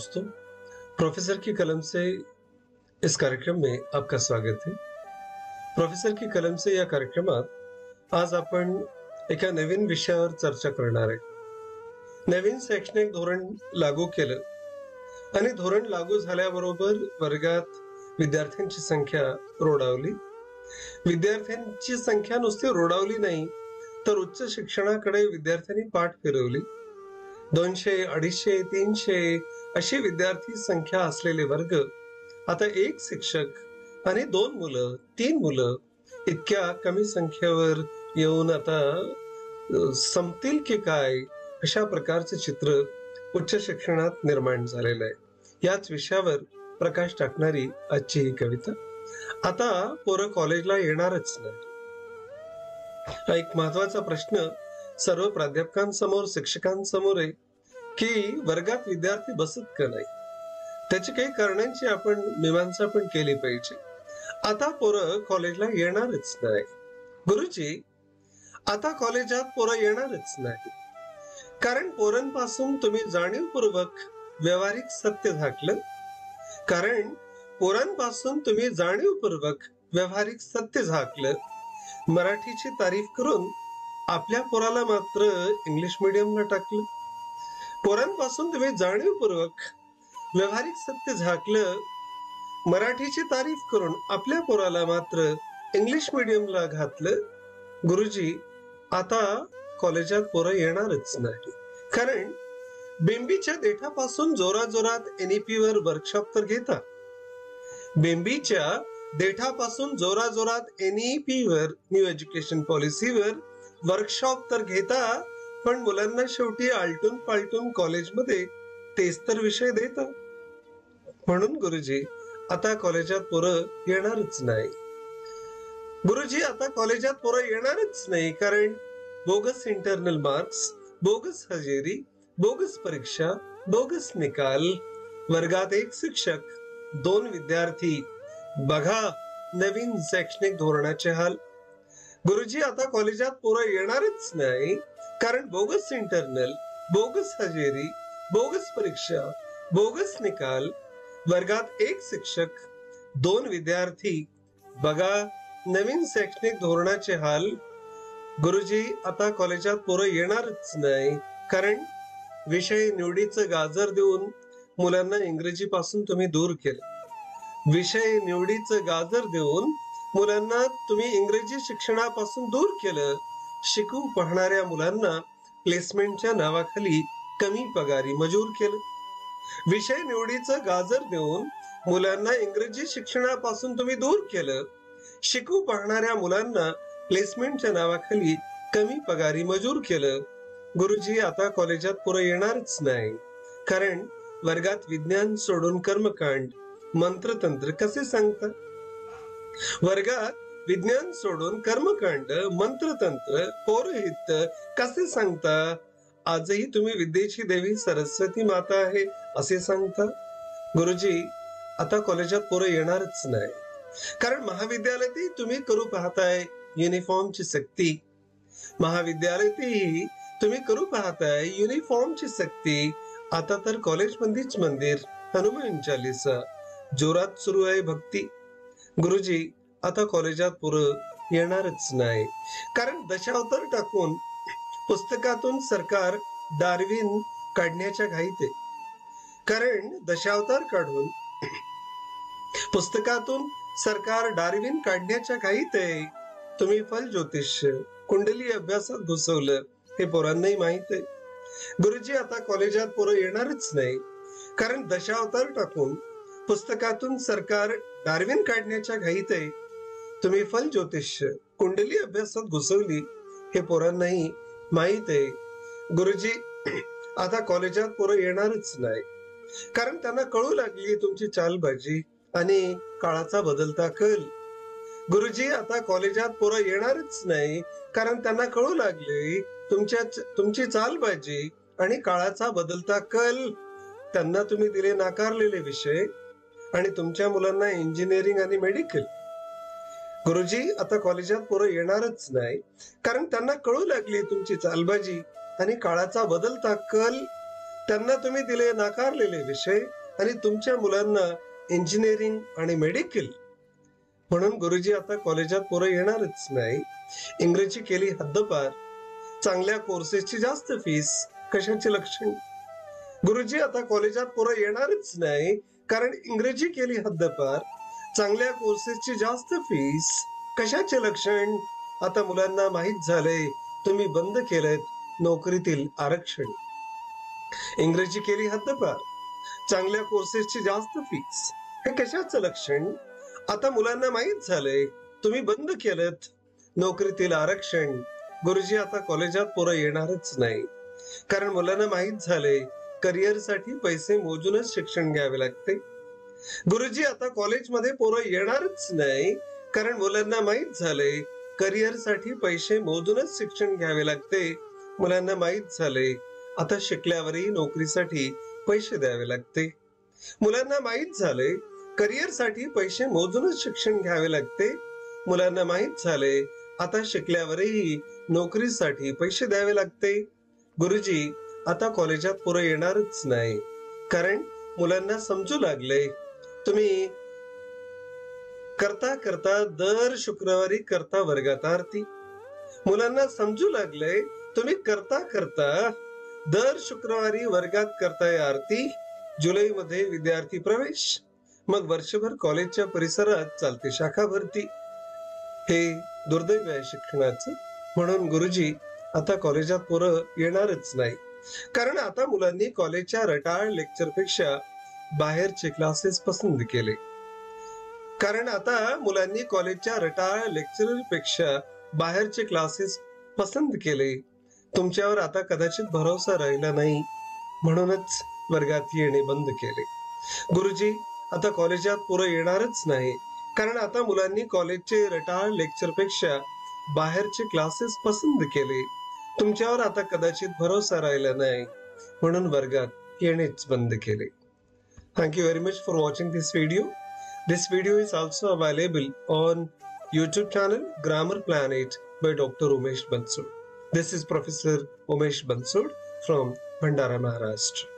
दोस्तों, प्रोफेसर की कलम से इस कार्यक्रम में आपका स्वागत है। प्रोफेसर की कलम से या कार्यक्रमात आज आपण एका नवीन विषयावर चर्चा करणार आहे। नवीन शैक्षणिक धोरण लागू केलं आणि धोरण लागू झाल्याबरोबर वर्गात विद्यार्थ्यांची संख्या रोडावली। विद्यार्थ्यांची संख्या नुसती रोडावली नाही तर उच्च शिक्षणाकडे विद्यार्थ्यांनी पाठ फिरवली। 200, 250, 300 अशी विद्यार्थी संख्या असलेले वर्ग आता एक शिक्षक आणि 2 मुलं 3 मुलं इतक्या कमी संख्येवर येऊन आता संपतील की काय अशा प्रकारचे चित्र उच्च शिक्षणात निर्माण झालेलं आहे। याच विषयावर प्रकाश टाकणारी आजची ही कविता। आता पोरं कॉलेजला येणारच नाही हा एक महत्वाचा प्रश्न सर्व प्राध्यापकांसमोर शिक्षकांसमोर आहे की वर्गात विद्यार्थी बसत का नाही। त्याची काही कारणांची आपण मीमांसा पण केली पाहिजे। आता पोरं कॉलेजला येणारच नाही। गुरुजी, आता कॉलेजात पोरं येणारच नाही कारण पोरांपासून तुम्ही जाणीवपूर्वक व्यावहारिक सत्य झाकलं। कारण पोरांपासून तुम्ही जाणीवपूर्वक व्यावहारिक सत्य झाकलं। मराठीची तारीफ करून आपल्या पोराला मात्र इंग्लिश मीडियमला टाकलं। पोरांपासून तुम्ही जाणीवपूर्वक व्यावहारिक सत्य झाकलं। मराठीची तारीफ करून आपल्या पोराला मात्र इंग्लिश मीडियमला घातलं। गुरुजी, आता कॉलेजात पोरं येणारच नाही कारण बेंबीच्या देठापासून जोराजोरात NEP वर वर्कशॉप तर घेता। बेंबीच्या देठापासून जोराजोरात NEP वर न्यू एज्युकेशन पॉलिसीवर वर्कशॉप तर घेता, पण मुलांना शेवटी आलटून पालटून कॉलेजमध्ये तेच तर विषय देता। म्हणून गुरुजी, आता कॉलेजात पोरं येणारच नाही। गुरुजी, आता कॉलेजात पोरं येणारच नाही कारण बोगस इंटरनल मार्क्स, बोगस हजेरी, बोगस परीक्षा, बोगस निकाल, वर्गात एक शिक्षक 2 विद्यार्थी, बघा नवीन शैक्षणिक धोरणाचे हाल। गुरुजी, आता कॉलेजात पोरं येणारच नाही कारण बोगस इंटरनल, बोगस हजेरी, बोगस परीक्षा, बोगस निकाल, वर्गात एक शिक्षक 2 विद्यार्थी, बघा नवीन शैक्षणिक धोरणाचे हाल। गुरुजी, आता कॉलेजात पोरं येणारच नाही कारण विषय निवडीचं गाजर देऊन मुलांना इंग्रजी पासून तुम्ही दूर केलं। विषय निवडीचं गाजर देऊन मुलांना तुम्ही इंग्रजी शिक्षणापासून दूर केलं। शिकू पाहणाऱ्या मुलांना प्लेसमेंटच्या नावाखाली कमी पगारी मजूर केलं। विषय निवडीचं गाजर देऊन मुलांना इंग्रजी शिक्षणापासून तुम्ही दूर केलं। शिकू पाहणाऱ्या मुलांना प्लेसमेंटच्या नावाखाली कमी पगारी मजूर केलं। गुरुजी, आता कॉलेजात पोरं येणारच नाही कारण वर्गात विज्ञान सोडून कर्मकांड, मंत्रतंत्र कसे सांगता। वर्गात विज्ञान सोडून कर्मकांड, मंत्रतंत्र, पौरोहित्य कसे सांगता। आजही तुम्ही विद्येची देवी सरस्वती माता आहे असे सांगता। गुरुजी, आता कॉलेजात पोरं येणारच नाही कारण महाविद्यालयातही तुम्ही करू पाहताय युनिफॉर्मची सक्ती। महाविद्यालयातही तुम्ही करू पाहताय युनिफॉर्मची सक्ती। आता तर कॉलेज मध्येच मंदिर, हनुमान चालीसा, जोरात सुरू आहे भक्ती। गुरुजी, आता कॉलेजात पोरं येणारच नाही कारण दशावतार टाकून पुस्तकातून सरकार डार्विन काढण्याच्या घाईत आहे। कारण दशावतार काढून पुस्तकातून सरकार डार्विन काढण्याच्या घाईत आहे। तुम्ही फल ज्योतिष, कुंडली अभ्यासात घुसवलं हे पोरांनाही माहित आहे। गुरुजी, आता कॉलेजात पोरं येणारच नाही कारण दशावतार टाकून पुस्तकातून सरकार डार्विन काढण्याच्या घाईत आहे। तुम्ही फल ज्योतिष, कुंडली अभ्यासात घुसवली हे पोरांनाही माहित आहे। गुरुजी, आता कॉलेजात पोरं येणारच नाही कारण त्यांना कळू लागली तुमची चालबाजी आणि काळाचा बदलता कल। गुरुजी, आता कॉलेजात पोरं येणारच नाही कारण त्यांना कळू लागले तुमची चालबाजी आणि काळाचा बदलता कल। त्यांना तुम्ही दिले नाकारलेले विषय आणि तुमच्या मुलांना इंजिनिअरिंग आणि मेडिकल। गुरुजी, आता कॉलेजात पोरं येणारच नाही कारण त्यांना कळू लागली तुमची चालबाजी आणि काळाचा बदलता कल। त्यांना तुम्ही दिले नाकारलेले विषय आणि तुमच्या मुलांना इंजिनिअरिंग आणि मेडिकल. म्हणून गुरुजी आता कॉलेजात पोरं येणारच नाही. इंग्रजी केली हद्दपार, चांगल्या कोर्सेसची जास्त फीस, कशाचे लक्षण? गुरुजी आता कॉलेजात पोरं येणारच नाही कारण इंग्रजी केली हद्दपार, चांगल्या कोर्सेसची जास्त फीस, कशाचे लक्षण? आता मुलांना माहित झाले तुम्ही बंद केलेत नोकरीतील आरक्षण. इंग्रजी केली हद्दपार, चांगल्या कोर्सेसची जास्त फीस, हे कशाचं लक्षण? आता मुलांना माहित झालंय तुम्ही बंद केलेत नोकरीतील आरक्षण. गुरुजी आता कॉलेजात पोरं येणारच नाही कारण मुलांना माहित झाले करिअरसाठी पैसे मोजूनच शिक्षण घ्यावे लागते. गुरुजी आता कॉलेजमध्ये पोरं येणारच नाही कारण मुलांना माहित झाले करिअरसाठी पैसे मोजूनच शिक्षण घ्यावे लागते. मुलांना माहित झाले आता शिकल्यावरही नोकरीसाठी पैसे द्यावे लागते. मुलांना माहित झाले करिअरसाठी पैसे मोजूनच शिक्षण घ्यावे लागते. मुलांना माहित झाले आता शिकल्यावरही नोकरीसाठी पैसे द्यावे लागते. गुरुजी आता कॉलेजात पोरं येणारच नाही कारण मुलांना समजू लागले तुम्ही करता करता दर शुक्रवारी करता वर्गात आरती. मुलांना समजू लागले तुम्ही करता करता दर शुक्रवारी वर्गात करताय आरती. जुलैमध्ये विद्यार्थी प्रवेश, मग वर्षभर कॉलेजच्या परिसरात चालते शाखा भरती. हे दुर्दैव आहे शिक्षणाचं. म्हणून गुरुजी आता कॉलेजात पोरं येणारच नाही कारण आता मुलांनी कॉलेजच्या रटाळ लेक्चरपेक्षा बाहेरचे क्लासेस पसंत केले. कारण आता मुलांनी कॉलेजच्या रटाळ लेक्चरपेक्षा बाहेरचे क्लासेस पसंत केले. तुमच्यावर आता कदाचित भरोसा राहिला नाही म्हणूनच वर्गात येणे बंद केले. गुरुजी आता कॉलेजात पोरं येणारच नाही कारण आता मुलांनी कॉलेजचे रटाळ लेक्चरपेक्षा बाहेरचे क्लासेस पसंत केले. तुमच्यावर आता कदाचित भरोसा राहिला नाही म्हणून वर्गात येणेच बंद केले. Thank you very much for watching this video. This video is also available on YouTube channel Grammar Planet by Dr. Umesh Bansud. This is Professor Umesh Bansud from Bhandara, Maharashtra.